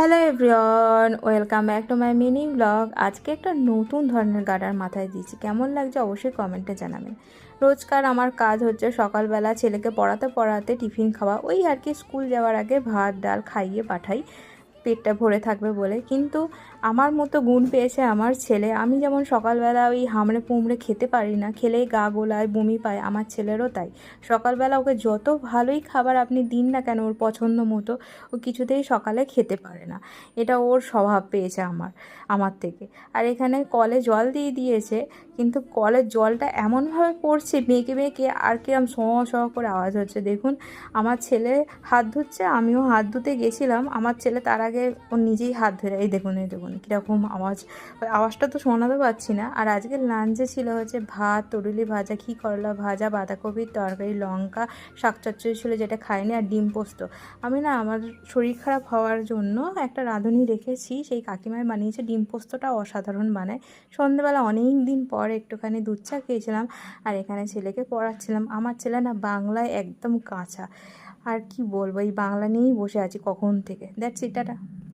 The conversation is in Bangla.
Hello everyone, welcome back to my mini blog. আজকে একটা নতুন ধরনের গার্ডার মাথায় দিয়েছি, কেমন লাগছে অবশ্যই কমেন্টে জানাবেন। রোজকার আমার কাজ হচ্ছে সকালবেলা ছেলেকে পড়াতে পড়াতে টিফিন খাওয়া, ওই আর কি স্কুল যাওয়ার আগে ভাত ডাল খাইয়ে পাঠাই পেটটা ভরে থাকবে বলে। কিন্তু আমার মতো গুণ পেয়েছে আমার ছেলে। আমি যেমন সকালবেলা ওই হামড়ে পুমড়ে খেতে পারি না, খেলেই গা গোলায় বমি পায়, আমার ছেলেরও তাই। সকালবেলা ওকে যত ভালোই খাবার আপনি দিন না কেন ওর পছন্দ মতো, ও কিছুতেই সকালে খেতে পারে না। এটা ওর স্বভাব পেয়েছে আমার থেকে। আর এখানে কলে জল দিয়ে দিয়েছে, কিন্তু কলের জলটা এমনভাবে পড়ছে বেঁকে বেঁকে, আর কিরম স স করে আওয়াজ হচ্ছে। দেখুন, আমার ছেলে হাত ধুচ্ছে, আমিও হাত ধুতে গেছিলাম, আমার ছেলে তার আগে ও নিজেই হাত ধরে, এই দেখুন কীরকম আওয়াজ। ওই আওয়াজটা তো শোনাতে পাচ্ছি না। আর আজকে লাঞ্চে ছিল হচ্ছে ভাত, তরুলি ভাজা, ঘি করলা ভাজা, বাঁধাকপির তরকারি, লঙ্কা, শাক চচ্চড়ি ছিল যেটা খাইনি, আর ডিম পোস্ত। আমি না আমার শরীর খারাপ হওয়ার জন্য একটা রাঁধুনি রেখেছি, সেই কাকিমায় বানিয়েছে। ডিম পোস্তটা অসাধারণ বানায়। সন্ধ্যেবেলা অনেক দিন পর একটুখানি দুধ চা খেয়েছিলাম, আর এখানে ছেলেকে পড়াচ্ছিলাম। আমার ছেলে না বাংলায় একদম কাঁচা। আর কি বলবো, এই বাংলা নিয়েই বসে আছি কখন থেকে। That's it, tata.